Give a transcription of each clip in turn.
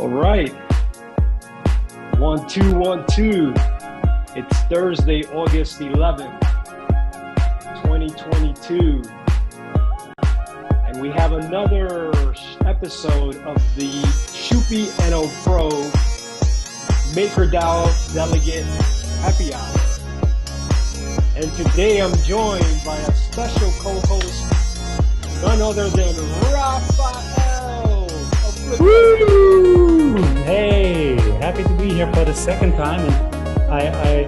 All right. 1 2 1 2. It's Thursday, August 11th, 2022. And we have another episode of the Schuppi ElPro MakerDAO Delegate Happy Hour. And today I'm joined by a special co-host, none other than Raphael of Woo! Hey, happy to be here for the second time. And I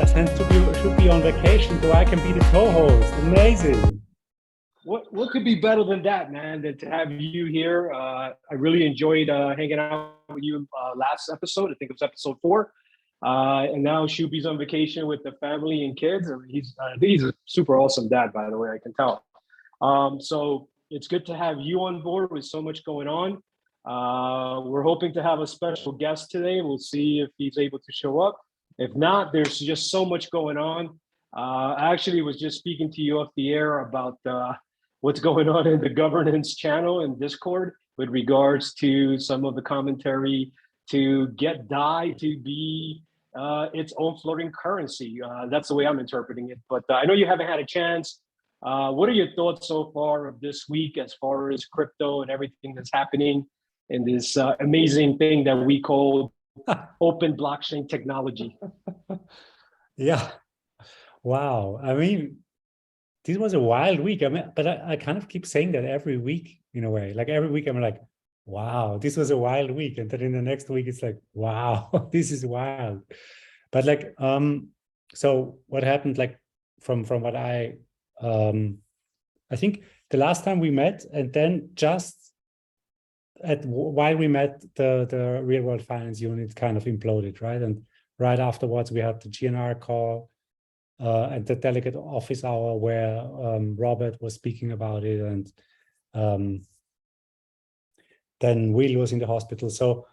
tend should be on vacation, so I can be the co-host. Amazing. What could be better than that, man, than to have you here? I really enjoyed hanging out with you last episode. I think it was episode 4. And now Schuppi's on vacation with the family and kids. He's a super awesome dad, by the way, I can tell. So it's good to have you on board with so much going on. We're hoping to have a special guest today. We'll see if he's able to show up. If not, there's just so much going on. I actually was just speaking to you off the air about what's going on in the governance channel and Discord with regards to some of the commentary to get DAI to be its own floating currency. That's the way I'm interpreting it. But I know you haven't had a chance. What are your thoughts so far of this week as far as crypto and everything that's happening in this amazing thing that we call open blockchain technology? Yeah. Wow. I mean, this was a wild week. I mean, but I kind of keep saying that every week in a way. Like every week I'm like, wow, this was a wild week. And then in the next week, it's like, wow, this is wild. But like, so what happened, like from what I think the last time we met, and then just while we met, the real world finance unit kind of imploded, right? And right afterwards, we had the GNR call and the delegate office hour where Robert was speaking about it, and then Will was in the hospital. So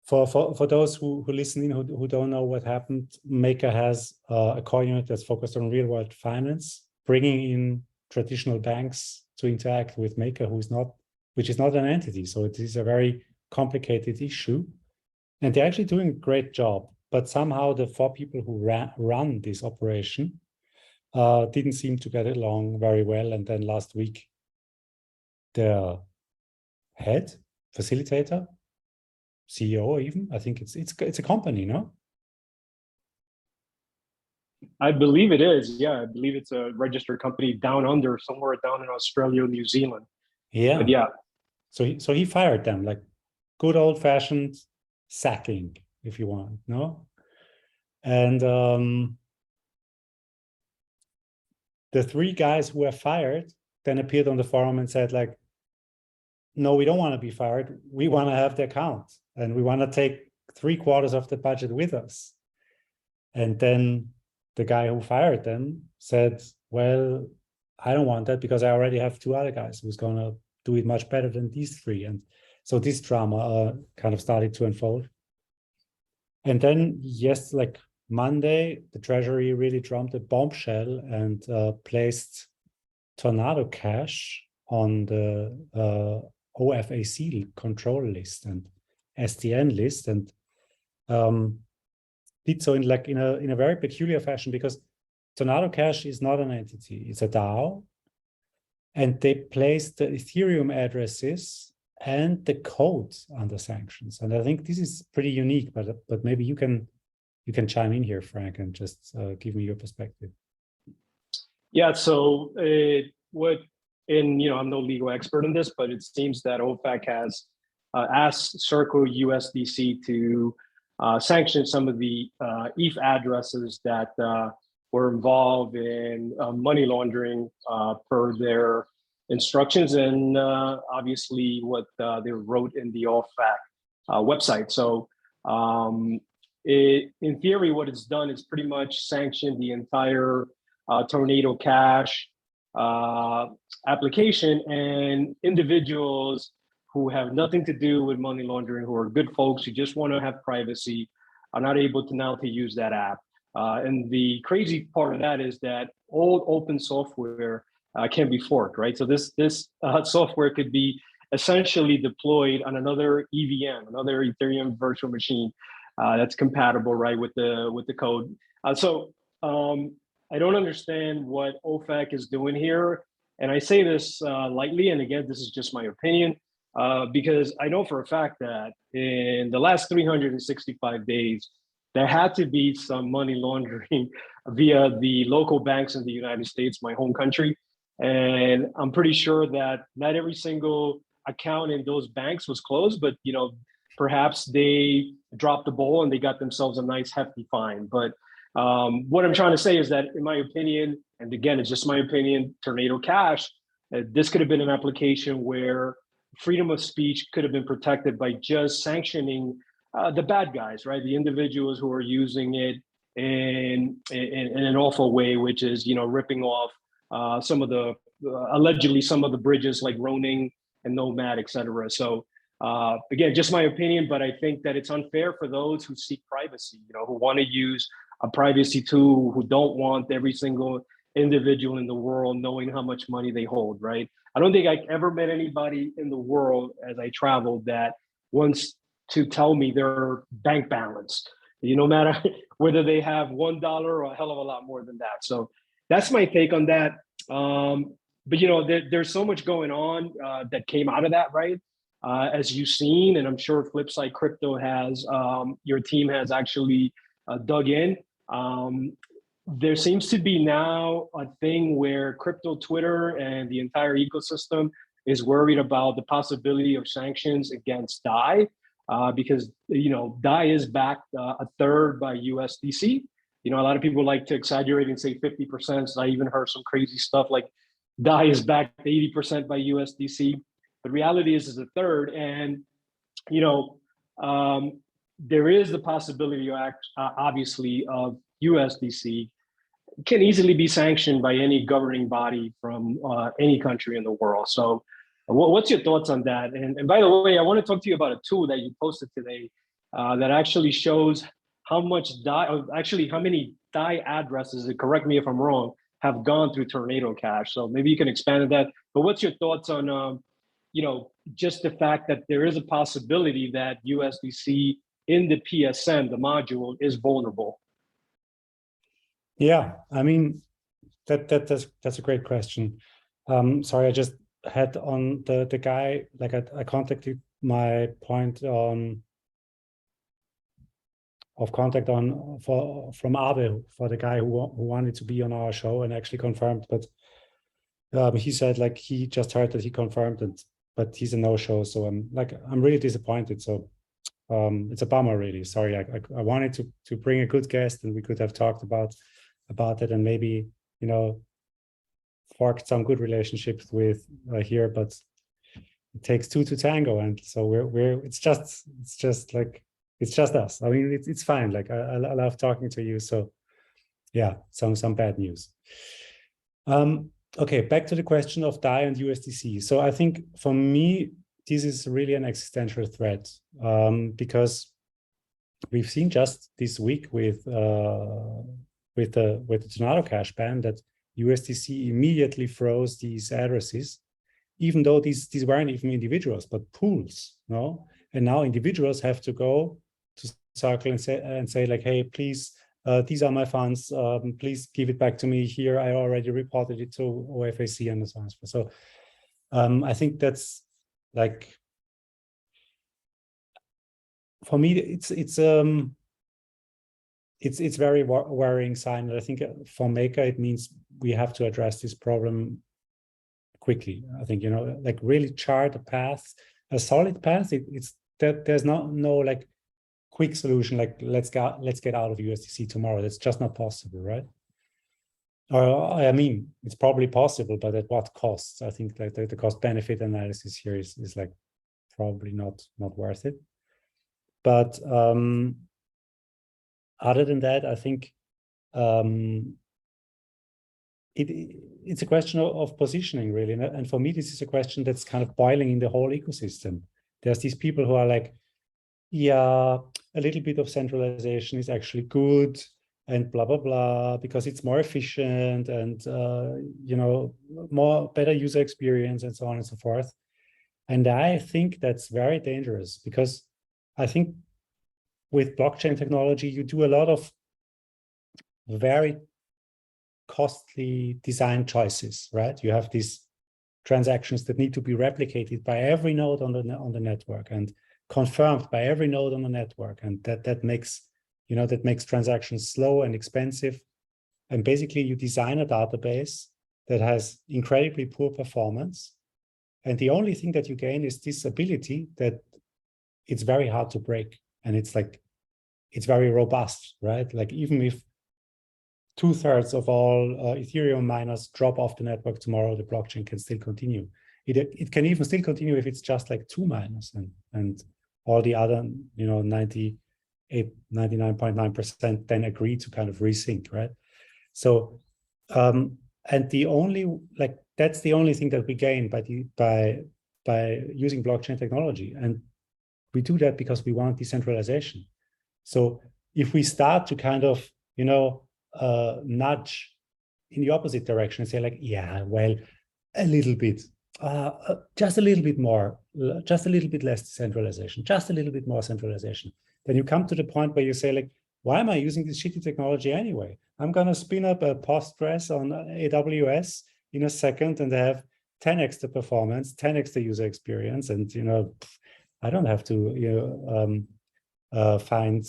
for those who listen in, who don't know what happened, Maker has a core unit that's focused on real world finance, bringing in traditional banks to interact with Maker, which is not an entity. So it is a very complicated issue. And they're actually doing a great job. But somehow the 4 people who run this operation didn't seem to get along very well. And then last week, the head, facilitator, CEO even, I think it's a company, no? I believe it is. Yeah, I believe it's a registered company down under, somewhere down in Australia, New Zealand. Yeah. But yeah. So he fired them, like good old fashioned sacking, if you want, no? And the 3 guys who were fired then appeared on the forum and said, like, no, we don't want to be fired. We want to have the account, and we want to take 3/4 of the budget with us. And then the guy who fired them said, well, I don't want that because I already have 2 other guys who's going to do it much better than these 3. And so this drama kind of started to unfold. And then, yes, like Monday, the Treasury really dropped a bombshell and placed Tornado Cash on the OFAC control list and SDN list, and did so in a very peculiar fashion, because Tornado Cash is not an entity, it's a DAO, and they placed the Ethereum addresses and the code under sanctions. And I think this is pretty unique, but maybe you can chime in here, Frank, and just give me your perspective. Yeah, so I'm no legal expert in this, but it seems that OFAC has asked Circle USDC to sanction some of the ETH addresses that were involved in money laundering per their instructions, and obviously what they wrote in the OFAC website. So in theory, what it's done is pretty much sanctioned the entire Tornado Cash application, and individuals who have nothing to do with money laundering, who are good folks who just want to have privacy, are not able to now to use that app. And the crazy part of that is that old open software can be forked, right? So this software could be essentially deployed on another EVM, another Ethereum virtual machine that's compatible, right, with the code. I don't understand what OFAC is doing here. And I say this lightly, and again, this is just my opinion, because I know for a fact that in the last 365 days, there had to be some money laundering via the local banks in the United States, my home country. And I'm pretty sure that not every single account in those banks was closed, but perhaps they dropped the ball and they got themselves a nice hefty fine. But what I'm trying to say is that, in my opinion, and again, it's just my opinion, Tornado Cash, this could have been an application where freedom of speech could have been protected by just sanctioning the bad guys, right? The individuals who are using it in an awful way, which is, ripping off allegedly some of the bridges like Roning and Nomad, et cetera. So again, just my opinion, but I think that it's unfair for those who seek privacy, who want to use a privacy tool, who don't want every single individual in the world knowing how much money they hold, right? I don't think I ever met anybody in the world as I traveled that wants to tell me their bank balance, no matter whether they have $1 or a hell of a lot more than that. So that's my take on that. But there's so much going on that came out of that, right? As you've seen, and I'm sure Flipside Crypto has, your team has actually dug in. There seems to be now a thing where crypto Twitter and the entire ecosystem is worried about the possibility of sanctions against DAI, because DAI is backed a third by USDC. A lot of people like to exaggerate and say 50%. So I even heard some crazy stuff like DAI is backed 80% by USDC. But reality is a third, and there is the possibility, obviously, of USDC can easily be sanctioned by any governing body from any country in the world. So what's your thoughts on that? And by the way, I want to talk to you about a tool that you posted today that actually shows how much DAI, actually how many DAI addresses, and correct me if I'm wrong, have gone through Tornado Cash. So maybe you can expand on that. But what's your thoughts on, just the fact that there is a possibility that USDC in the PSM, the module, is vulnerable? Yeah, I mean, that's a great question. Sorry, I just had on the guy, like I contacted my point of contact from AAVE for the guy who wanted to be on our show and actually confirmed, but he said like he just heard that he confirmed, but he's a no-show. So I'm really disappointed. So it's a bummer, really. Sorry, I wanted to bring a good guest and we could have talked about it and maybe forked some good relationships with here, but it takes two to tango, and so it's just us. I mean, it's fine. Like I love talking to you. So yeah, some bad news. Okay, back to the question of DAI and USDC. So I think for me, this is really an existential threat because we've seen just this week with the Tornado Cash ban that USDC immediately froze these addresses, even though these weren't even individuals, but pools, no? And now individuals have to go to Circle and say like, hey, please, these are my funds. Please give it back to me here. I already reported it to OFAC and so on. So I think that's like, for me, it's very worrying sign. And I think for Maker, it means we have to address this problem quickly. I think, like really chart a path, a solid path. It's that there's no like quick solution, like let's get out of USDC tomorrow. That's just not possible, right? Or I mean, it's probably possible, but at what cost? I think like the cost benefit analysis here is like probably not worth it. But other than that, I think it's a question of positioning, really. And for me, this is a question that's kind of boiling in the whole ecosystem. There's these people who are like, yeah, a little bit of centralization is actually good and blah, blah, blah, because it's more efficient and, better user experience and so on and so forth. And I think that's very dangerous, because I think with blockchain technology, you do a lot of very costly design choices, right? You have these transactions that need to be replicated by every node on the network and confirmed by every node on the network, and that makes transactions slow and expensive. And basically, you design a database that has incredibly poor performance, and the only thing that you gain is this ability that it's very hard to break, and it's very robust, right? Like, even if 2/3 of all Ethereum miners drop off the network tomorrow, the blockchain can still continue. It can even still continue if it's just like 2 miners, and all the other 99.9% then agree to kind of resync, right? So and the only, like, that's the only thing that we gain by using blockchain technology, and we do that because we want decentralization. So if we start to kind of nudge in the opposite direction and say, like, yeah, well, a little bit, just a little bit more, just a little bit less decentralization, just a little bit more centralization, then you come to the point where you say, like, why am I using this shitty technology anyway? I'm going to spin up a Postgres on AWS in a second and have 10x the performance, 10x the user experience, and I don't have to find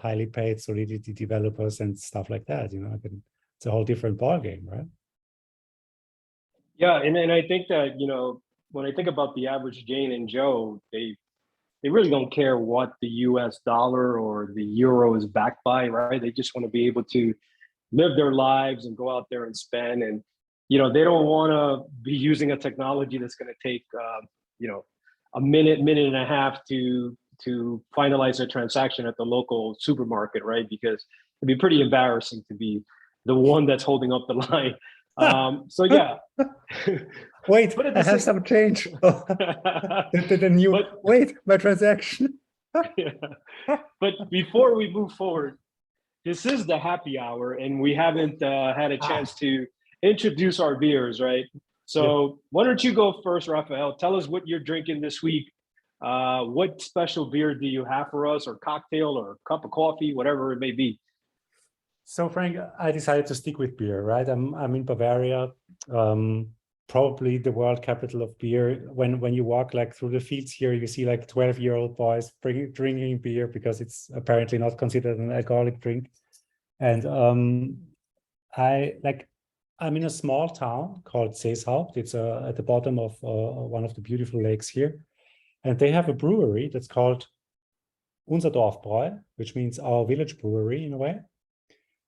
highly paid Solidity developers and stuff like that. It's a whole different ballgame, right? Yeah, and I think that when I think about the average Jane and Joe, they really don't care what the US dollar or the euro is backed by, right? They just want to be able to live their lives and go out there and spend. And, they don't want to be using a technology that's going to take, a minute and a half to finalize a transaction at the local supermarket, right? Because it'd be pretty embarrassing to be the one that's holding up the line. So yeah. Wait, I have some change. Wait, my transaction. Yeah. But before we move forward, this is the happy hour, and we haven't had a chance to introduce our beers, right? So why don't you go first, Raphael? Tell us what you're drinking this week. What special beer do you have for us, or cocktail, or cup of coffee, whatever it may be? So, Frank, I decided to stick with beer, right? I'm in Bavaria, probably the world capital of beer. When you walk like through the fields here, you see like 12-year-old boys drinking beer because it's apparently not considered an alcoholic drink. And I'm in a small town called Seeshaupt. It's at the bottom of one of the beautiful lakes here, and they have a brewery that's called Unser Dorfbräu, which means our village brewery in a way.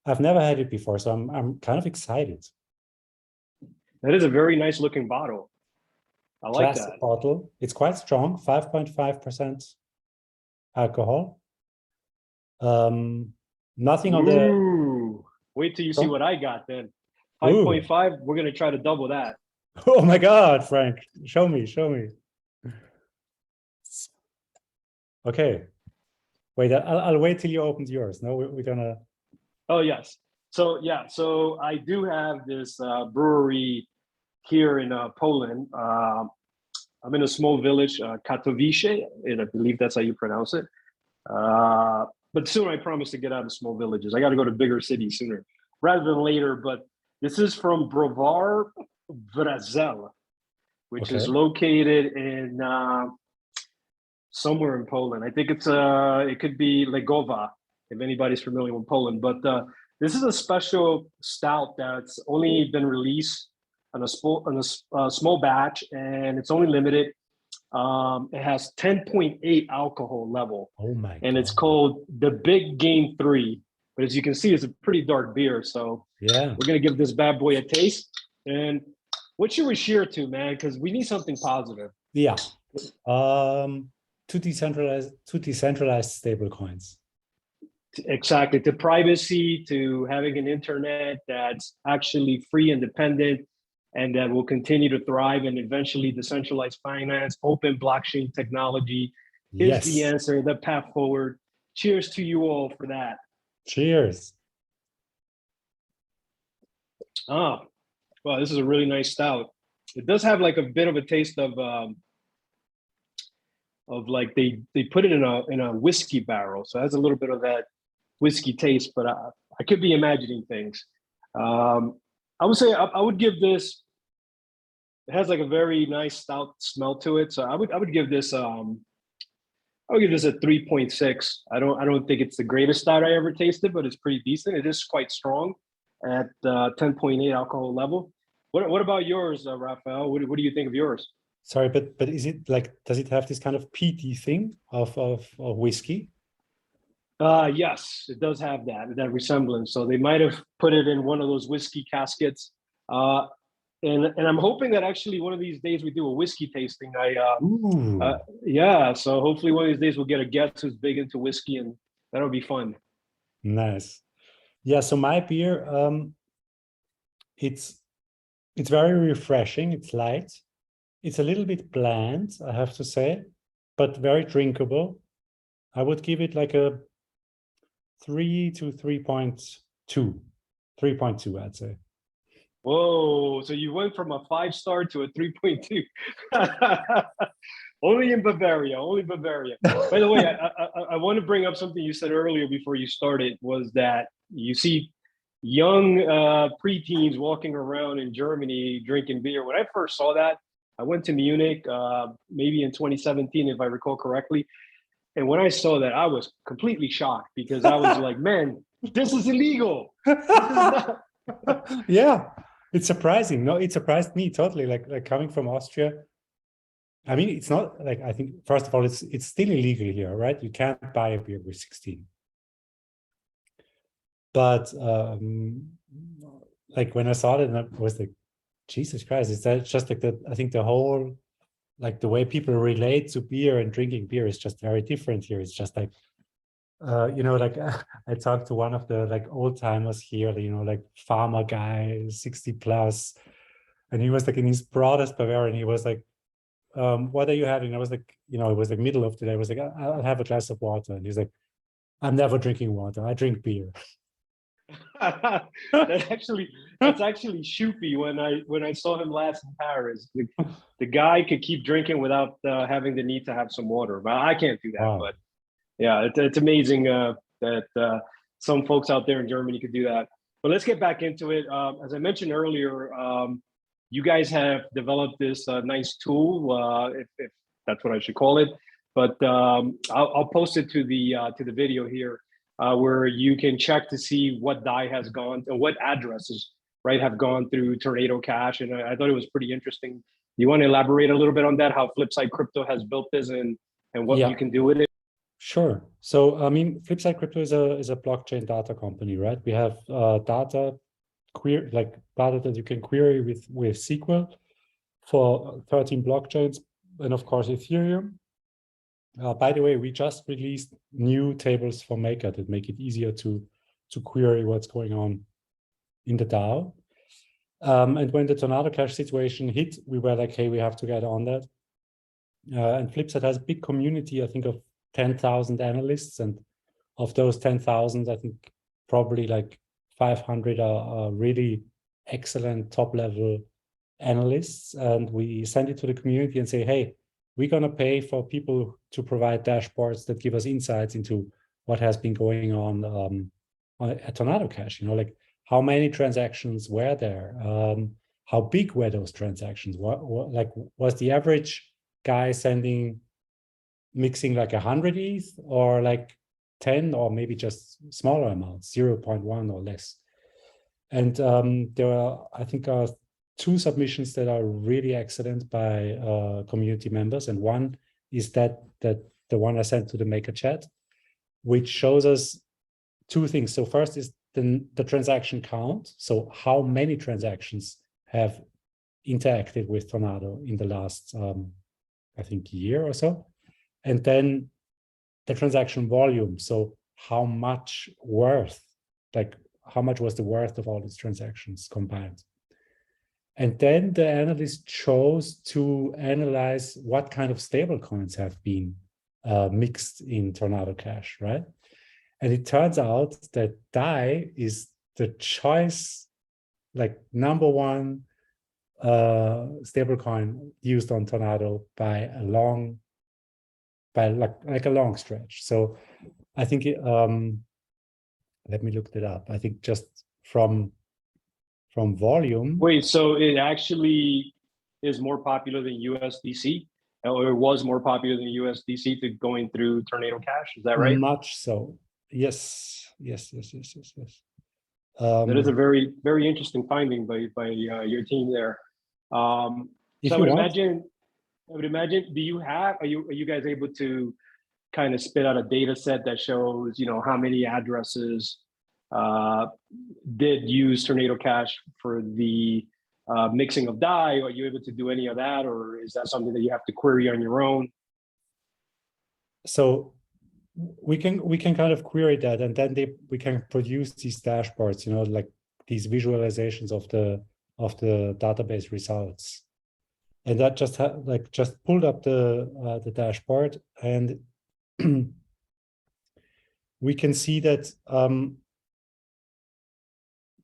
I've never had it before, so I'm kind of excited. That is a very nice looking bottle. I like Classic that. bottle. It's quite strong, 5.5% alcohol. Nothing on the... Wait till you see what I got then. 5.5, we're going to try to double that. Oh my God, Frank. Show me. Okay. Wait, I'll wait till you open yours. No, we're going to... Oh, yes. So, yeah, so I do have this brewery here in Poland. I'm in a small village, Katowice, and I believe that's how you pronounce it. But soon I promise to get out of small villages. I got to go to bigger cities sooner rather than later. But this is from Browar Wrzeł, which is located in somewhere in Poland. I think it could be Legowa, if anybody's familiar with Poland. But this is a special stout that's only been released on a small batch, and it's only limited. It has 10.8 alcohol level. Oh my God. And it's called the Big Game 3. But as you can see, it's a pretty dark beer. So yeah, we're going to give this bad boy a taste. And what should we share to, man? Because we need something positive. Yeah. To decentralize stablecoins. Exactly. To privacy, to having an internet that's actually free, independent, and that will continue to thrive, and eventually decentralized finance, open blockchain technology is the answer, the path forward. Cheers to you all for that. Cheers. Oh, well, this is a really nice stout. It does have like a bit of a taste of of like they put it in a whiskey barrel, so it has a little bit of that whiskey taste. But I could be imagining things. I would say I would give this. It has like a very nice stout smell to it, so I would give this. I would give this a 3.6. I don't think it's the greatest stout I ever tasted, but it's pretty decent. It is quite strong at 10.8 alcohol level. What about yours, Raphael? What do you think of yours? Sorry, but is it like, does it have this kind of peaty thing of whiskey? Yes, it does have that resemblance. So they might have put it in one of those whiskey caskets. And I'm hoping that actually one of these days we do a whiskey tasting. Yeah, so hopefully one of these days we'll get a guest who's big into whiskey, and that'll be fun. Nice. Yeah, so my beer, it's very refreshing. It's light. It's a little bit bland, I have to say, but very drinkable. I would give it like a 3 to 3.2. 3.2, I'd say. Whoa, so you went from a 5-star to a 3.2. Only in Bavaria, only Bavaria. By the way, I want to bring up something you said earlier before you started, was that you see young preteens walking around in Germany drinking beer. When I first saw that, I went to Munich, maybe in 2017, if I recall correctly. And when I saw that, I was completely shocked, because I was like, man, this is illegal. This is not... Yeah, it's surprising. No, it surprised me totally. Like coming from Austria. I mean, it's not like, I think, first of all, it's still illegal here, right? You can't buy a beer with 16. But like when I saw it, and I was like, Jesus Christ, is that just like I think the whole, like the way people relate to beer and drinking beer is just very different here. It's just like, you know, like I talked to one of the like old timers here, you know, like farmer guy, 60 plus, and he was like in his broadest Bavarian. He was like, what are you having? I was like, you know, it was like middle of the day. I was like, I'll have a glass of water. And he's like, I'm never drinking water. I drink beer. that's actually Schuppi. When I saw him last in Paris, the guy could keep drinking without having the need to have some water. But I can't do that. Wow. But yeah, it's amazing that some folks out there in Germany could do that. But let's get back into it. As I mentioned earlier, you guys have developed this nice tool, if that's what I should call it. But I'll post it to the video here, where you can check to see what DAI has gone and what addresses, right, have gone through Tornado Cash. And I thought it was pretty interesting. You want to elaborate a little bit on that, how Flipside Crypto has built this and what you can do with it? Sure. So, I mean, Flipside Crypto is a blockchain data company, right? We have data that you can query with SQL for 13 blockchains, and of course Ethereum. By the way, we just released new tables for Maker that make it easier to query what's going on in the DAO. And when the Tornado Cash situation hit, we were like, hey, we have to get on that. And Flipside has a big community, I think, of 10,000 analysts, and of those 10,000, I think probably like 500 are really excellent top-level analysts. And we send it to the community and say, hey, we're going to pay for people to provide dashboards that give us insights into what has been going on at Tornado Cash. You know, like how many transactions were there? How big were those transactions? What like was the average guy mixing like 100 ETH or like 10, or maybe just smaller amounts, 0.1 or less? And there are, I think, 2 submissions that are really excellent by community members. And one is that the one I sent to the Maker chat, which shows us 2 things. So first is the transaction count. So how many transactions have interacted with Tornado in the last, I think, year or so. And then the transaction volume. So how much worth, like how much was the worth of all these transactions combined? And then the analyst chose to analyze what kind of stablecoins have been mixed in Tornado Cash, right? And it turns out that DAI is the choice, like #1 stablecoin used on Tornado by a long by like a long stretch. So I think let me look that up. I think just from volume. Wait, so it actually is more popular than USDC, or it was more popular than USDC to going through Tornado Cash? Is that right? Much so. Yes. That is a very, very interesting finding by your team there. So I would imagine. Do you have? Are you guys able to kind of spit out a data set that shows, how many addresses did use Tornado Cash for the mixing of DAI? Are you able to do any of that, or is that something that you have to query on your own? So we can kind of query that, and then we can produce these dashboards, like these visualizations of the database results. And that just pulled up the dashboard, and we can see that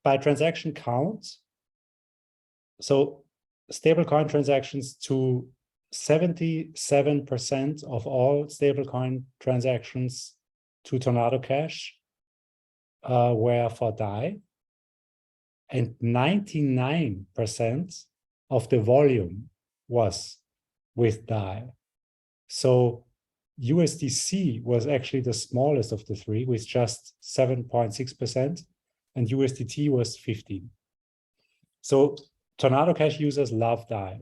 by transaction count, so stablecoin transactions to 77% of all stablecoin transactions to Tornado Cash were for DAI, and 99% of the volume was with DAI. So USDC was actually the smallest of the three, with just 7.6%, and USDT was 15%. So Tornado Cash users love DAI.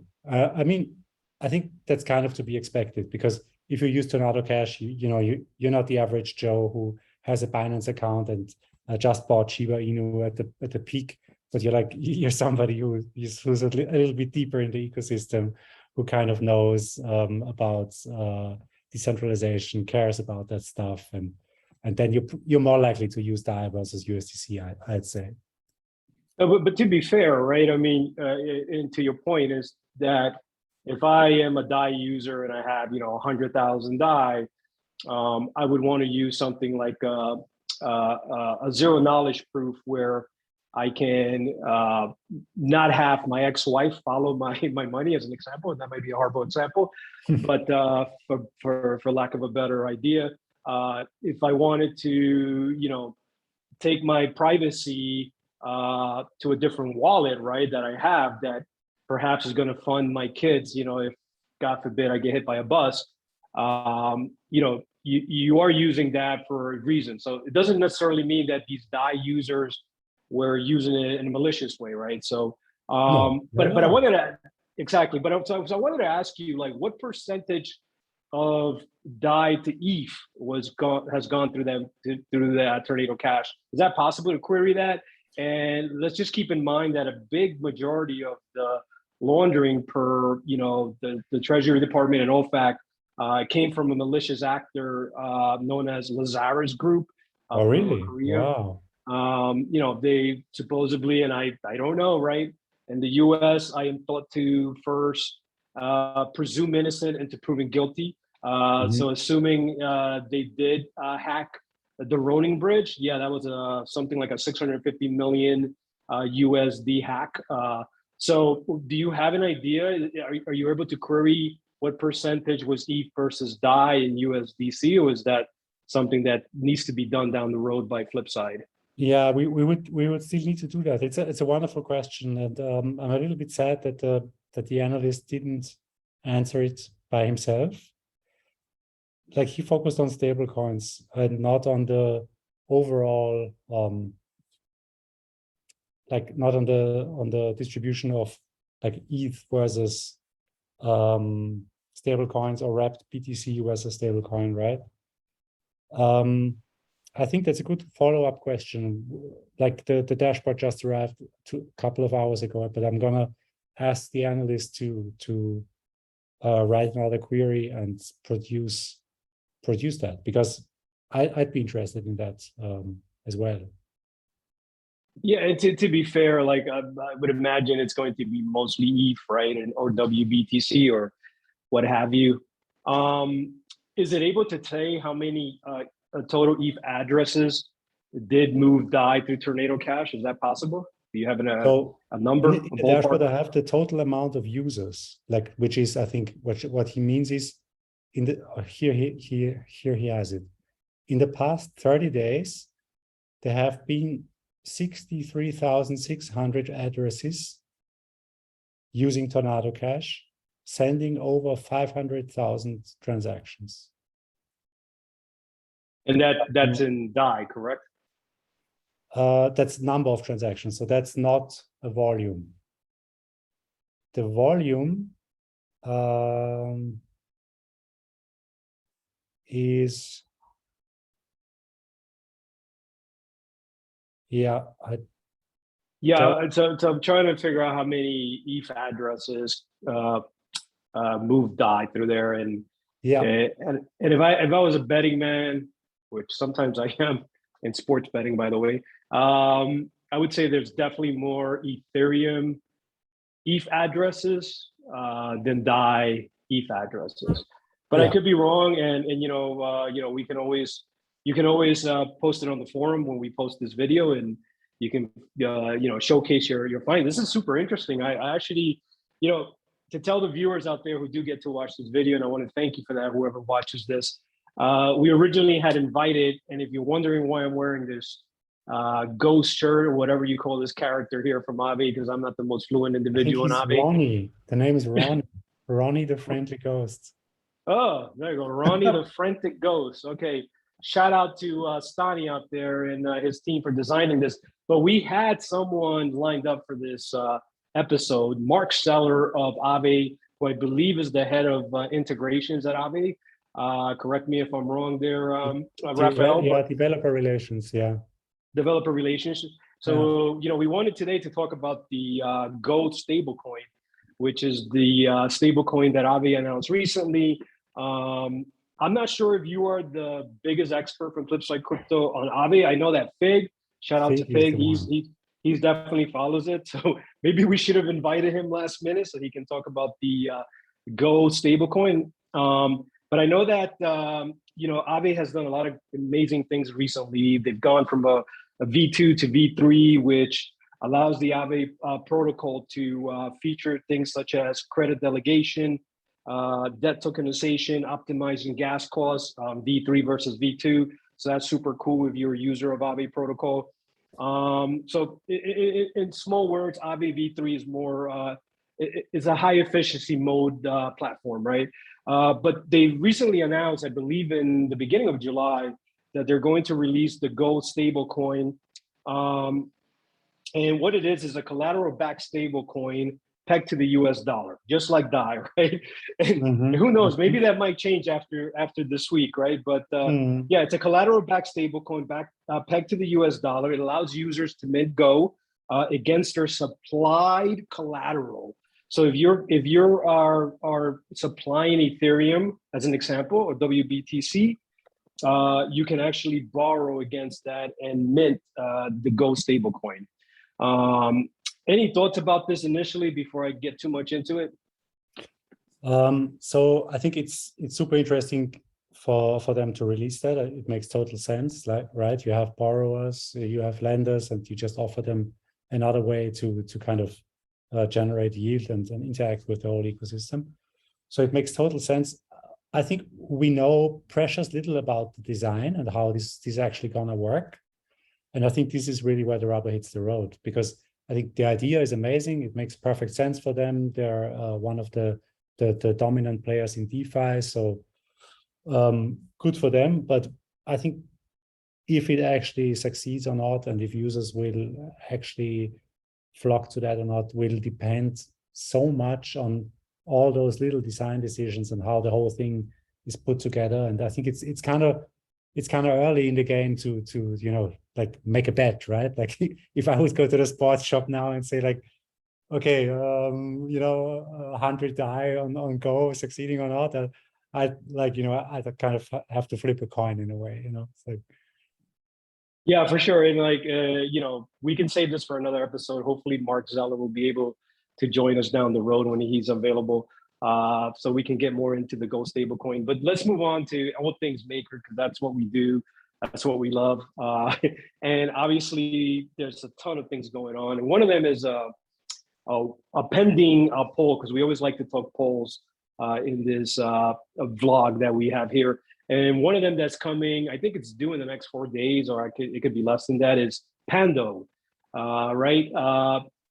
I think that's kind of to be expected, because if you use Tornado Cash, you're not the average Joe who has a Binance account and just bought Shiba Inu at the peak, but you're somebody who's a little bit deeper in the ecosystem, who kind of knows about decentralization, cares about that stuff, and then you're more likely to use DAI versus USDC, I'd say. But to be fair, right? And to your point is that if I am a DAI user and I have 100,000 DAI, I would want to use something like a zero knowledge proof, where I can not have my ex-wife follow my money, as an example, and that might be a horrible example, but for lack of a better idea, if I wanted to, take my privacy to a different wallet, right, that I have that perhaps is going to fund my kids, if God forbid I get hit by a bus, you are using that for a reason. So it doesn't necessarily mean that these DAI users were using it in a malicious way, right? So, but I wanted to, exactly, but so I wanted to ask you, what percentage of DAI to ETH has gone through that Tornado Cash? Is that possible to query that? And let's just keep in mind that a big majority of the laundering per, the Treasury Department and OFAC came from a malicious actor known as Lazarus Group. Oh, really? Korea. Wow. They supposedly, and I don't know, right? In the US, I am thought to first presume innocent and to proven guilty. So assuming they did hack the Ronin Bridge, yeah, that was something like a 650 million USD hack. So do you have an idea? Are you able to query what percentage was ETH versus DAI in USDC, or is that something that needs to be done down the road by Flipside? Yeah, we would still need to do that. It's a wonderful question, and I'm a little bit sad that the analyst didn't answer it by himself. Like, he focused on stable coins and not on the overall not on the distribution of ETH versus stable coins, or wrapped BTC versus stable coin, right? I think that's a good follow-up question. The dashboard just arrived a couple of hours ago, but I'm gonna ask the analyst to write another query and produce that, because I'd be interested in that as well. Yeah, and to be fair, I would imagine it's going to be mostly ETH, right, or WBTC or what have you. Is it able to say how many total ETH addresses did move DAI through Tornado Cash? Is that possible? Do you have a number? In the dashboard, I have the total amount of users, which is, I think, what he means is in the here he has it. In the past 30 days, there have been 63,600 addresses using Tornado Cash, sending over 500,000 transactions. And that's in DAI, correct? That's number of transactions, so that's not a volume. The volume is, yeah, so I'm trying to figure out how many ETH addresses move DAI through there, and yeah, and if I was a betting man, which sometimes I am in sports betting, by the way, I would say there's definitely more Ethereum ETH addresses than DAI ETH addresses. But I could be wrong, and we can always post it on the forum when we post this video, and you can showcase your findings. This is super interesting. I actually, to tell the viewers out there who do get to watch this video, and I want to thank you for that, whoever watches this. We originally had invited, and if you're wondering why I'm wearing this ghost shirt or whatever you call this character here from AAVE, because I'm not the most fluent individual in AAVE. Ronnie. The name is Ronnie. Ronnie the Friendly Ghost. Oh, there you go. Ronnie the Frantic Ghost. Okay. Shout out to Stani out there and his team for designing this. But we had someone lined up for this episode, Marc Zeller of AAVE, who I believe is the head of integrations at AAVE. Correct me if I'm wrong there, Raphael. Yeah, developer relations, yeah. Developer relations. So, we wanted today to talk about the Gold stablecoin, which is the stablecoin that AAVE announced recently. I'm not sure if you are the biggest expert from Flipside Crypto on AAVE. I know that Fig, shout out to Fig, he's definitely follows it. So maybe we should have invited him last minute so he can talk about the Gold stablecoin. But I know that AAVE has done a lot of amazing things recently. They've gone from a V2 to V3, which allows the AAVE protocol to feature things such as credit delegation, debt tokenization, optimizing gas costs, V3 versus V2. So that's super cool if you're a user of AAVE protocol. So in small words, AAVE V3 is more, it's a high efficiency mode platform, right? But they recently announced, I believe in the beginning of July, that they're going to release the Gold stablecoin. And what it is a collateral-backed stablecoin pegged to the US dollar, just like DAI, right? And who knows, maybe that might change after this week, right? But yeah, it's a collateral-backed stablecoin pegged to the US dollar. It allows users to mint Go against their supplied collateral. So if you are supplying Ethereum, as an example, or WBTC, you can actually borrow against that and mint the Go stablecoin. Any thoughts about this initially before I get too much into it? So I think it's super interesting for them to release that. It makes total sense, right? You have borrowers, you have lenders, and you just offer them another way to kind of generate yield and interact with the whole ecosystem. So it makes total sense. I think we know precious little about the design and how this is actually going to work. And I think this is really where the rubber hits the road, because I think the idea is amazing. It makes perfect sense for them. They're one of the dominant players in DeFi. So good for them. But I think if it actually succeeds or not, and if users will actually flock to that or not, will depend so much on all those little design decisions and how the whole thing is put together. And I think it's kind of early in the game to like make a bet, right? Like if I would go to the sports shop now and say like, okay, 100 DAI on Go succeeding or not, I kind of have to flip a coin in a way, So. Yeah, for sure. And we can save this for another episode. Hopefully Marc Zeller will be able to join us down the road when he's available, so we can get more into the Go stablecoin. But let's move on to all things Maker, because that's what we do. That's what we love. And obviously there's a ton of things going on. And one of them is a pending poll, because we always like to talk polls in this vlog that we have here. And one of them that's coming, I think it's due in the next 4 days, or it could be less than that, is Pando, right?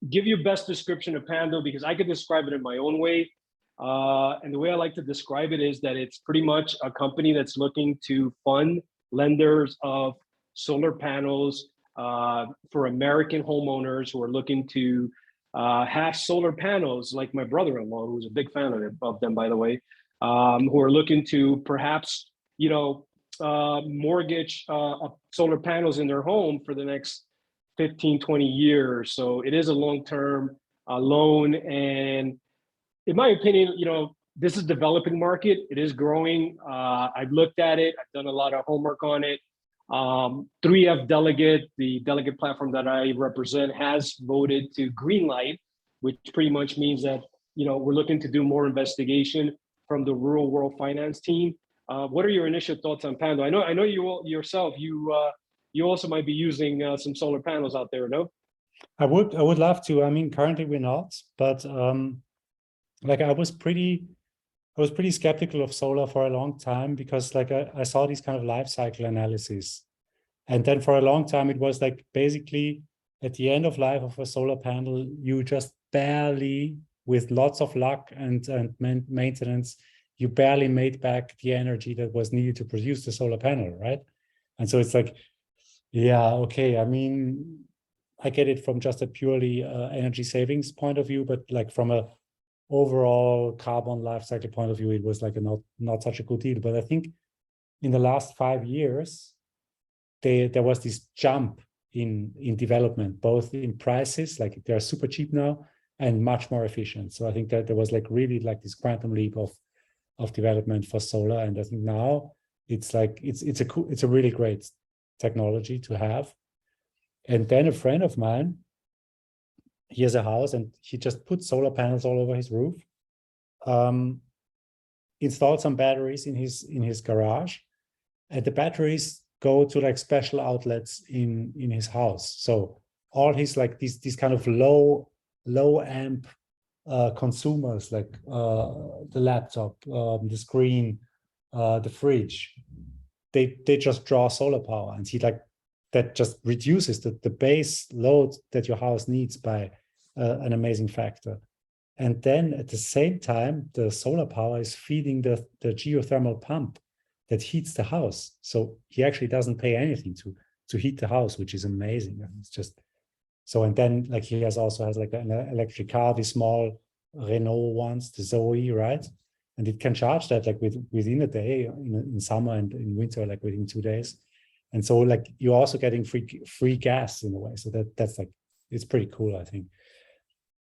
Give your best description of Pando, because I could describe it in my own way. And the way I like to describe it is that it's pretty much a company that's looking to fund lenders of solar panels for American homeowners who are looking to have solar panels, like my brother-in-law, who's a big fan of them, by the way, who are looking to perhaps, mortgage solar panels in their home for the next 15, 20 years. So it is a long-term loan. And in my opinion, this is a developing market. It is growing. I've looked at it. I've done a lot of homework on it. 3F Delegate, the delegate platform that I represent, has voted to greenlight, which pretty much means that, we're looking to do more investigation from the Rural World Finance team. What are your initial thoughts on Pando? I know you all, yourself, you also might be using some solar panels out there, no? I would love to. I mean, currently we're not, but like I was pretty skeptical of solar for a long time, because like I saw these kind of life cycle analysis. And then for a long time, it was like basically at the end of life of a solar panel, you just barely, with lots of luck and maintenance, you barely made back the energy that was needed to produce the solar panel, right? And so it's like, yeah, okay. I mean, I get it from just a purely energy savings point of view, but like from a overall carbon life cycle point of view, it was like not such a good deal. But I think in the last 5 years, there was this jump in development, both in prices, like they're super cheap now, and much more efficient. So I think that there was like really like this quantum leap of development for solar. And I think now it's like it's a really great technology to have. And then a friend of mine, he has a house and he just put solar panels all over his roof, installed some batteries in his garage, and the batteries go to like special outlets in his house. So all his like these kind of low amp consumers, like the laptop, the screen, the fridge, they just draw solar power, and that just reduces the base load that your house needs by an amazing factor. And then at the same time, the solar power is feeding the geothermal pump that heats the house. So he actually doesn't pay anything to heat the house, which is amazing. It's just so. And then like he also has like an electric car, the small Renault ones, the Zoe, right? And it can charge that like within a day in summer, and in winter like within 2 days. And so like you're also getting free gas in a way. So that's like, it's pretty cool, I think.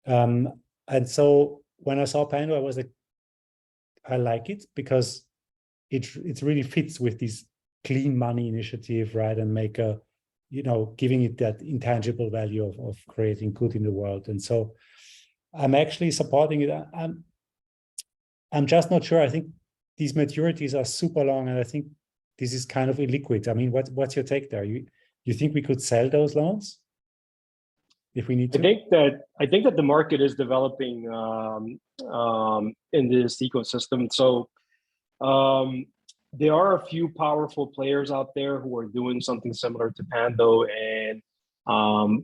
And so when I saw Pando, I was like, I like it because it really fits with this clean money initiative, right? And giving it that intangible value of creating good in the world. And so I'm actually supporting it. I'm just not sure. I think these maturities are super long, and I think this is kind of illiquid. I mean, what's your take there? You think we could sell those loans if we need to? I think that the market is developing in this ecosystem. So there are a few powerful players out there who are doing something similar to Pando, and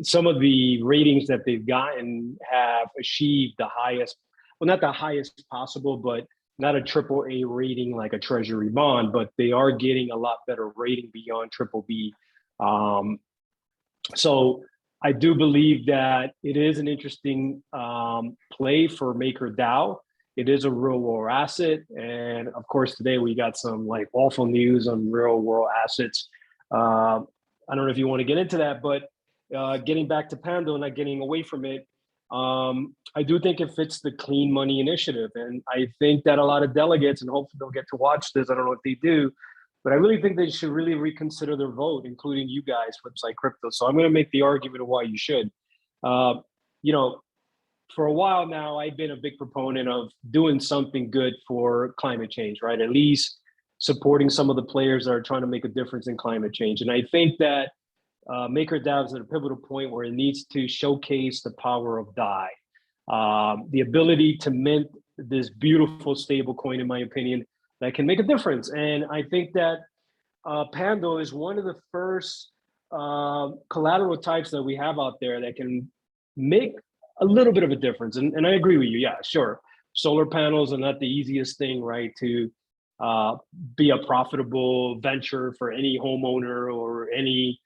some of the ratings that they've gotten have achieved the highest, well, not the highest possible, but not a AAA rating like a treasury bond, but they are getting a lot better rating beyond BBB. So I do believe that it is an interesting play for MakerDAO. It is a real world asset. And of course, today we got some like awful news on real world assets. I don't know if you want to get into that, but getting back to Pando and not getting away from it, I do think it fits the clean money initiative. And I think that a lot of delegates, and hopefully they'll get to watch this, I don't know if they do, but I really think they should really reconsider their vote, including you guys, Flipside Crypto. So I'm going to make the argument of why you should. For a while now, I've been a big proponent of doing something good for climate change, right? At least supporting some of the players that are trying to make a difference in climate change. And I think that MakerDAO is at a pivotal point where it needs to showcase the power of DAI, the ability to mint this beautiful stable coin, in my opinion, that can make a difference. And I think that Pando is one of the first collateral types that we have out there that can make a little bit of a difference. And I agree with you. Yeah, sure. Solar panels are not the easiest thing, right, to be a profitable venture for any homeowner or any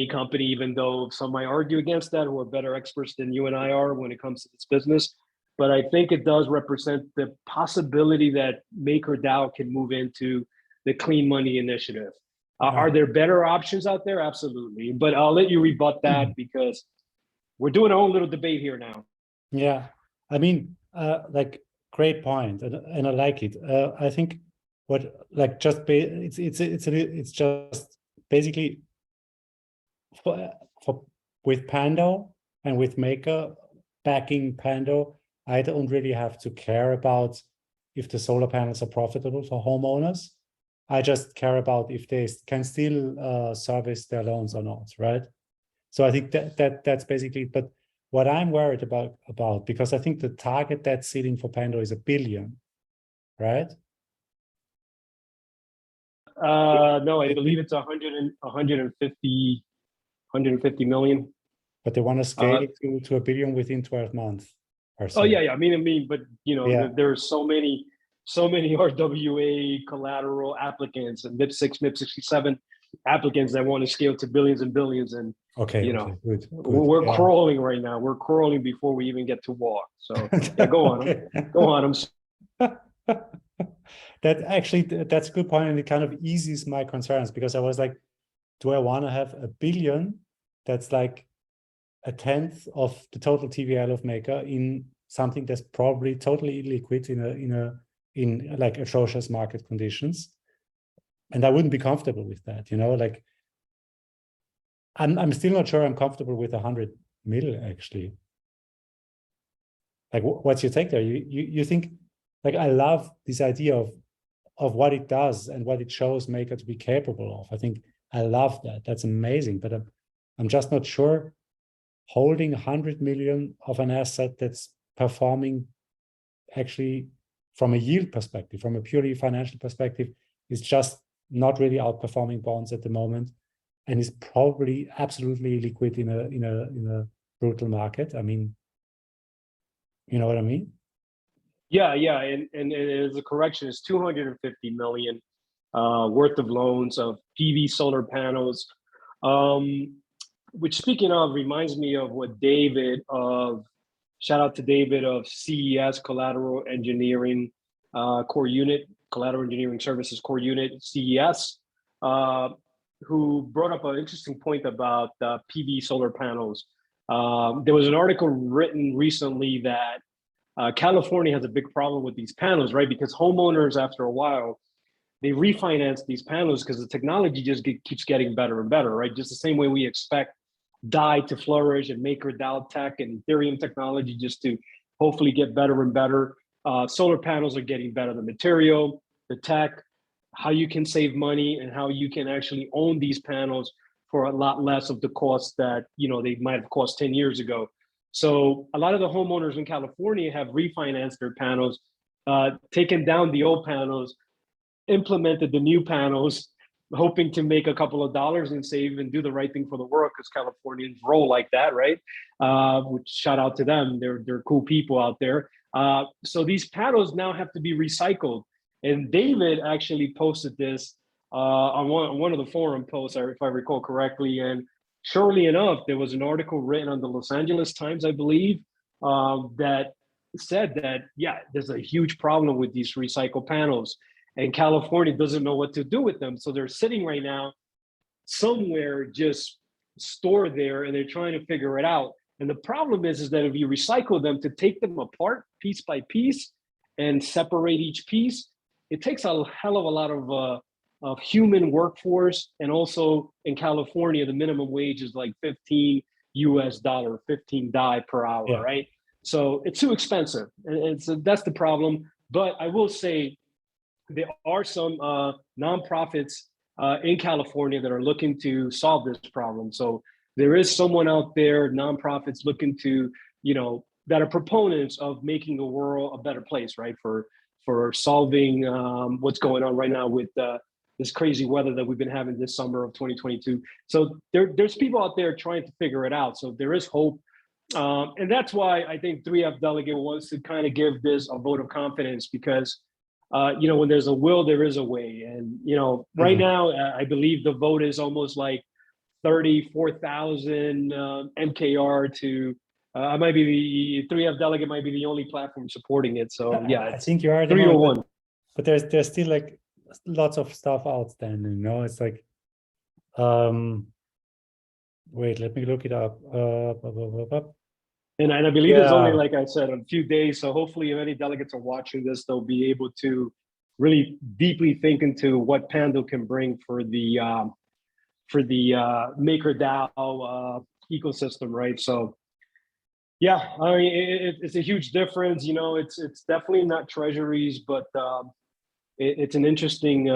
company, even though some might argue against that, who are better experts than you and I are when it comes to this business. But I think it does represent the possibility that MakerDAO can move into the clean money initiative. Are there better options out there? Absolutely. But I'll let you rebut that because we're doing our own little debate here now. Yeah, I mean, like, great point, and I like it. I think what, like, just it's just basically for with Pando and with Maker backing Pando, I don't really have to care about if the solar panels are profitable for homeowners. I just care about if they can still service their loans or not, right? So I think that's basically it. But what I'm worried about, because I think the target debt ceiling for Pando is $1 billion, right? No, I believe it's 150 million. But they want to scale it to $1 billion within 12 months. Or so. Oh yeah. I mean, but you know, there's so many RWA collateral applicants and MIP6, MIP67 applicants that want to scale to billions and billions. And good. We're crawling right now. We're crawling before we even get to walk. So yeah, go on. Okay. Go on. That's a good point, and it kind of eases my concerns, because I was like, do I want to have $1 billion that's like 1/10 of the total TVL of Maker in something that's probably totally illiquid in like atrocious market conditions? And I wouldn't be comfortable with that, you know. Like, I'm still not sure I'm comfortable with 100 mil actually. Like, what's your take there? You think, like, I love this idea of what it does and what it shows Maker to be capable of. I think I love that. That's amazing. But I'm just not sure holding 100 million of an asset that's performing actually from a yield perspective, from a purely financial perspective, is just not really outperforming bonds at the moment, and is probably absolutely liquid in a brutal market. I mean, you know what I mean? Yeah, and as a correction, it's 250 million worth of loans of PV solar panels, which, speaking of, reminds me of what shout out to David of CES, Collateral Engineering Core Unit, Collateral Engineering Services Core Unit, CES, who brought up an interesting point about PV solar panels. There was an article written recently that California has a big problem with these panels, right? Because homeowners, after a while, they refinance these panels because the technology just keeps getting better and better, right? Just the same way we expect DAI to flourish and MakerDAO tech and Ethereum technology just to hopefully get better and better. Solar panels are getting better. The material, the tech, how you can save money, and how you can actually own these panels for a lot less of the cost that, you know, they might have cost 10 years ago. So a lot of the homeowners in California have refinanced their panels, taken down the old panels, implemented the new panels, hoping to make a couple of dollars and save and do the right thing for the world, because Californians roll like that, right? Which, shout out to them. They're cool people out there. So these panels now have to be recycled. And David actually posted this on one of the forum posts, if I recall correctly. And surely enough, there was an article written on the Los Angeles Times, I believe, that said that, yeah, there's a huge problem with these recycled panels, and California doesn't know what to do with them. So they're sitting right now somewhere just stored there, and they're trying to figure it out. And the problem is that if you recycle them, to take them apart piece by piece and separate each piece, it takes a hell of a lot of human workforce. And also in California, the minimum wage is like $15 US, 15 DAI per hour, yeah. Right? So it's too expensive. And so that's the problem. But I will say there are some nonprofits in California that are looking to solve this problem. So there is someone out there, nonprofits, looking to, you know, that are proponents of making the world a better place, right? For solving what's going on right now with this crazy weather that we've been having this summer of 2022. So there's people out there trying to figure it out. So there is hope. And that's why I think 3F Delegate wants to kind of give this a vote of confidence, because when there's a will, there is a way. And, right now, I believe the vote is almost like 34,000 MKR to, I might be the 3F Delegate might be the only platform supporting it. So yeah, I think you are the 301. but there's still like lots of stuff outstanding, It's like, wait, let me look it up. And I believe it's only, like I said, a few days. So hopefully if any delegates are watching this, they'll be able to really deeply think into what Pando can bring for the MakerDAO ecosystem, right? So yeah, I mean, it's a huge difference. It's definitely not treasuries, but it's an interesting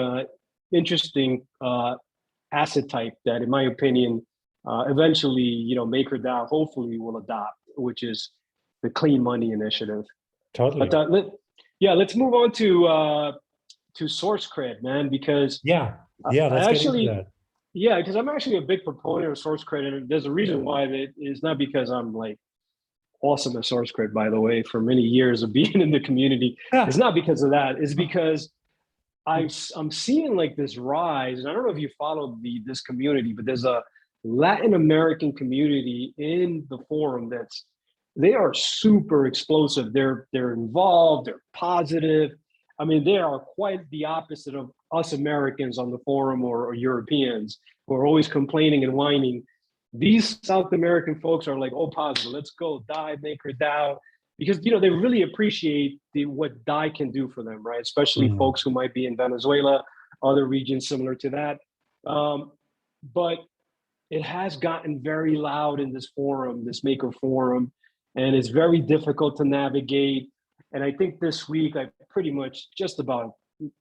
asset type that, in my opinion, eventually, MakerDAO hopefully will adopt, which is the clean money initiative. Totally. But let's move on to SourceCred, man, because let's get into that. Yeah, because I'm actually a big proponent of SourceCred, and there's a reason why. That is not because I'm like awesome at SourceCred, by the way, for many years of being in the community. It's not because of that. It's because I'm seeing like this rise, and I don't know if you follow this community, but there's a Latin American community in the forum they are super explosive. They're involved, they're positive. I mean, they are quite the opposite of us Americans on the forum or Europeans who are always complaining and whining. These South American folks are like, oh, positive, let's go, DAI, MakerDAO, because they really appreciate what DAI can do for them, right? Especially folks who might be in Venezuela, other regions similar to that. But it has gotten very loud in this forum, this Maker forum, and it's very difficult to navigate. And I think this week I pretty much just about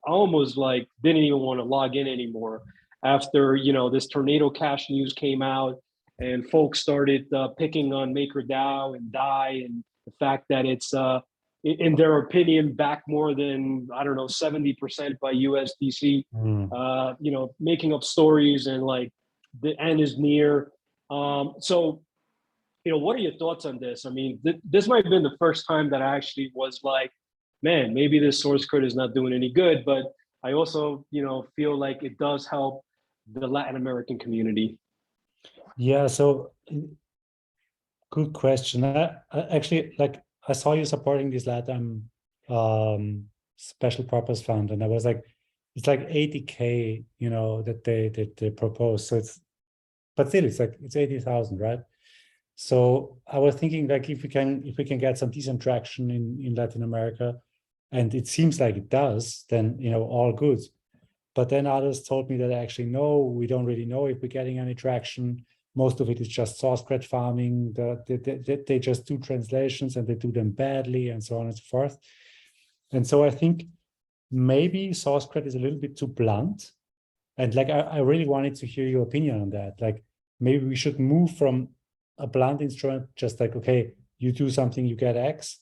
almost like didn't even want to log in anymore after this Tornado Cash news came out and folks started picking on MakerDAO and DAI and the fact that it's in their opinion back more than 70% by USDC. Making up stories and like the end is near. So what are your thoughts on this? I mean, this might have been the first time that I actually was like, man, maybe this SourceCred is not doing any good, but I also, feel like it does help the Latin American community. Yeah, so good question. I actually, like, I saw you supporting this LATAM special purpose fund, and I was like, it's like 80K, that they propose. So but still, it's 80,000, right? So I was thinking, like, if we can get some decent traction in Latin America, and it seems like it does, then all good. But then others told me that actually no, we don't really know if we're getting any traction. Most of it is just SourceCred farming. They just do translations and they do them badly and so on and so forth. And so I think maybe SourceCred is a little bit too blunt. And like I really wanted to hear your opinion on that. Like maybe we should move from a blunt instrument, just like, okay, you do something, you get X,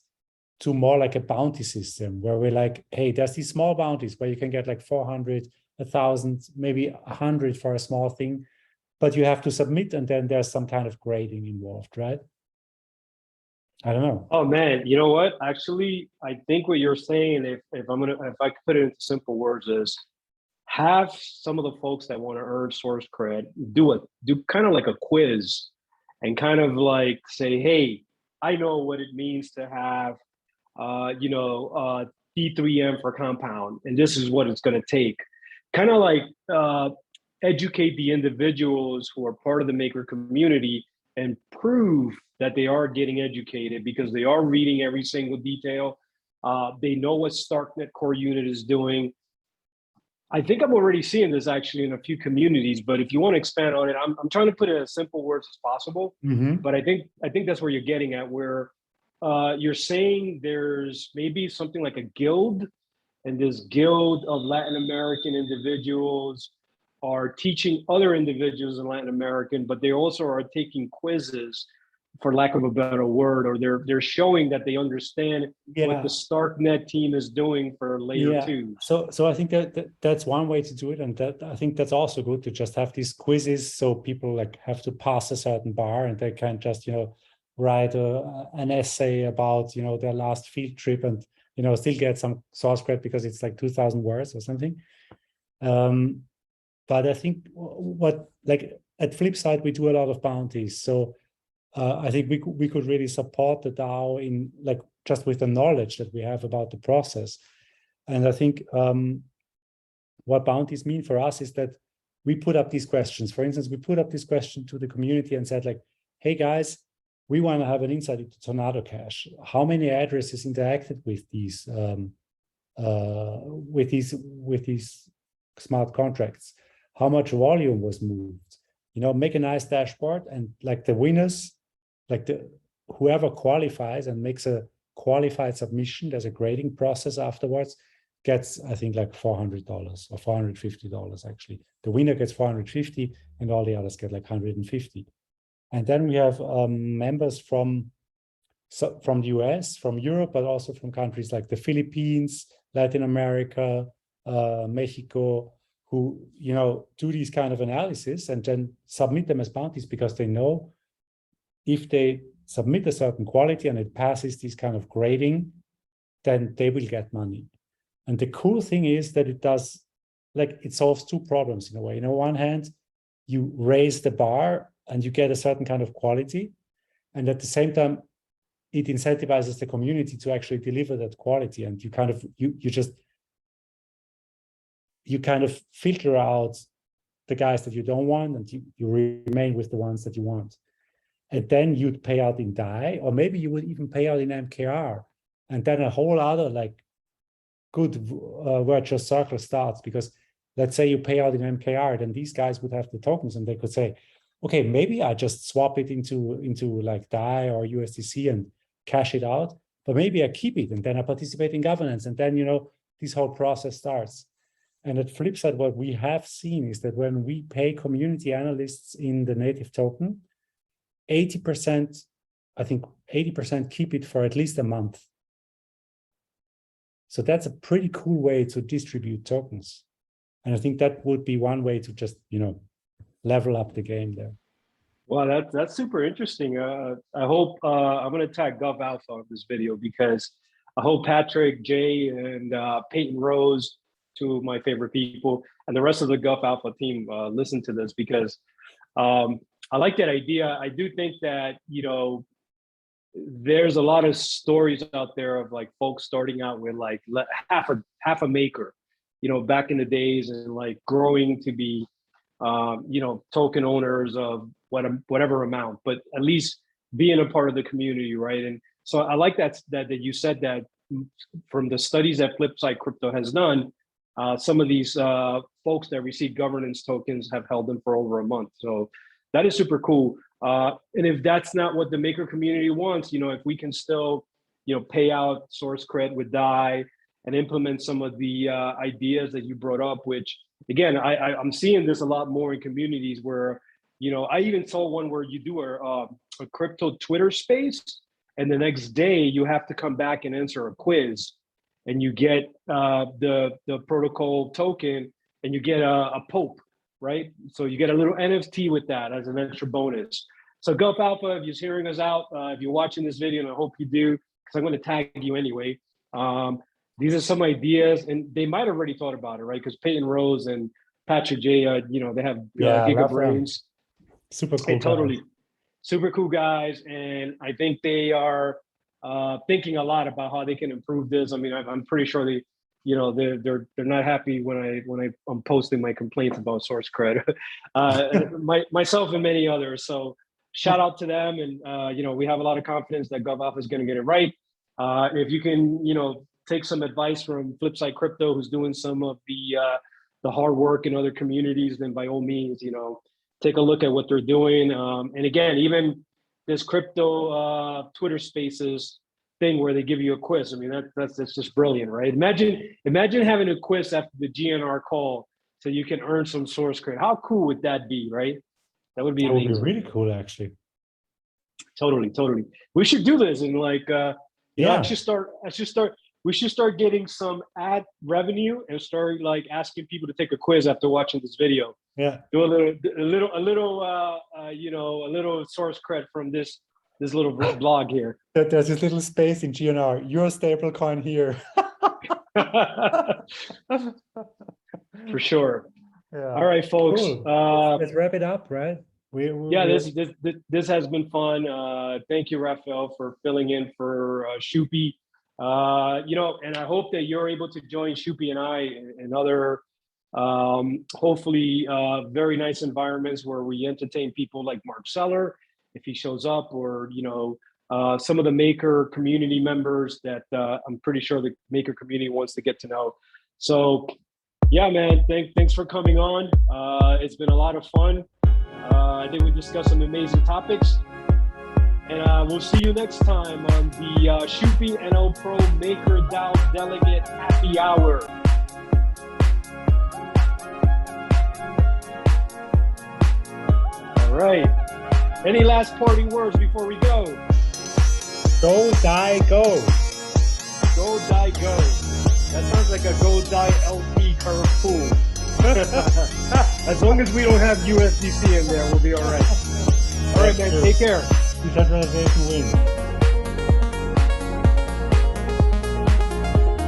to more like a bounty system where we're like, hey, there's these small bounties where you can get like 400, 1,000, maybe 100 for a small thing, but you have to submit, and then there's some kind of grading involved, right? I don't know. Oh man, you know what? Actually, I think what you're saying, if I could put it into simple words, is have some of the folks that want to earn SourceCred do kind of like a quiz, and kind of like say, hey, I know what it means to have D3M for compound, and this is what it's going to take. Kind of like educate the individuals who are part of the Maker community and prove that they are getting educated because they are reading every single detail. They know what StarkNet core unit is doing. I think I'm already seeing this actually in a few communities, but if you want to expand on it, I'm trying to put it in as simple words as possible. But I think that's where you're getting at, where you're saying there's maybe something like a guild, and this guild of Latin American individuals are teaching other individuals in Latin American, but they also are taking quizzes for lack of a better word, or they're showing that they understand what the StarkNet team is doing for layer 2. So I think that's one way to do it, and that I think that's also good to just have these quizzes, so people like have to pass a certain bar, and they can just write an essay about their last field trip, and still get some SourceCred because it's like 2,000 words or something. But I think what like at Flipside we do a lot of bounties, so I think we could really support the DAO in like just with the knowledge that we have about the process. And I think what bounties mean for us is that we put up these questions. For instance, we put up this question to the community and said like, hey guys, we want to have an insight into Tornado Cash. How many addresses interacted with these smart contracts? How much volume was moved? Make a nice dashboard, and like the winners, like whoever qualifies and makes a qualified submission, there's a grading process afterwards, gets I think like $400 or $450 actually. The winner gets $450 and all the others get like $150. And then we have members from the US, from Europe, but also from countries like the Philippines, Latin America, Mexico, who do these kind of analysis and then submit them as bounties, because they know if they submit a certain quality and it passes this kind of grading, then they will get money. And the cool thing is that it does, like, it solves two problems in a way. On one hand, you raise the bar and you get a certain kind of quality, and at the same time, it incentivizes the community to actually deliver that quality. And you kind of you kind of filter out the guys that you don't want, and you remain with the ones that you want. And then you'd pay out in DAI, or maybe you would even pay out in MKR. And then a whole other like good virtuous circle starts, because let's say you pay out in MKR, then these guys would have the tokens and they could say, okay, maybe I just swap it into like DAI or USDC and cash it out, but maybe I keep it and then I participate in governance, and then this whole process starts. And at Flipside, what we have seen is that when we pay community analysts in the native token, 80%, I think 80% keep it for at least a month. So that's a pretty cool way to distribute tokens. And I think that would be one way to just, level up the game there. Well, that's super interesting. I hope I'm going to tag Gov Alpha on this video, because I hope Patrick, Jay, and Peyton Rose, two of my favorite people, and the rest of the Gov Alpha team listen to this, because I like that idea. I do think that, there's a lot of stories out there of like folks starting out with like half a maker, back in the days, and like growing to be, token owners of whatever amount, but at least being a part of the community, right? And so I like that you said that from the studies that Flipside Crypto has done, some of these folks that receive governance tokens have held them for over a month. So that is super cool. And if that's not what the maker community wants, if we can still, pay out SourceCred with DAI and implement some of the ideas that you brought up, which again, I'm seeing this a lot more in communities where, I even saw one where you do a crypto Twitter space, and the next day you have to come back and answer a quiz, and you get the protocol token, and you get a Pope, right? So you get a little NFT with that as an extra bonus. So Gulf Alpha, if you're hearing us out, if you're watching this video, and I hope you do, because I'm going to tag you anyway. These are some ideas, and they might have already thought about it, right? Because Peyton Rose and Patrick J, they have giga brains. Super cool. Totally, super cool guys, and I think they are thinking a lot about how they can improve this. I mean, I'm pretty sure they're not happy when I'm posting my complaints about SourceCred, myself and many others. So shout out to them, and we have a lot of confidence that Gov Alpha is going to get it right. If you can, take some advice from Flipside Crypto, who's doing some of the hard work in other communities, then by all means, take a look at what they're doing. And again, even this crypto Twitter Spaces thing where they give you a quiz. I mean, that's just brilliant, right? Imagine having a quiz after the GNR call so you can earn some SourceCred. How cool would that be, right? That would be amazing. That would be really cool, actually. Totally. We should do this and like you know, we should start getting some ad revenue and start like asking people to take a quiz after watching this video. Yeah. Do a little you know, a little source credit from this little blog here. There's this little space in GNR. Your stablecoin here. For sure. Yeah. All right, folks. Cool. Let's wrap it up, right? This has been fun. Thank you, Raphael, for filling in for Schuppi. You know, and I hope that you're able to join Schuppi and I in other, hopefully, very nice environments where we entertain people like Marc Zeller, if he shows up, or you know, some of the Maker community members that I'm pretty sure the Maker community wants to get to know. So, yeah, man, thanks for coming on. It's been a lot of fun. I think we discussed some amazing topics. And we'll see you next time on the Schuppi ElPro MakerDAO Delegate Happy Hour. All right. Any last parting words before we go? Go, die, go. Go, die, go. That sounds like a Go, Die, LP Carrefour. As long as we don't have USDC in there, we'll be all right. All right, man. Take care. Decentralization wins.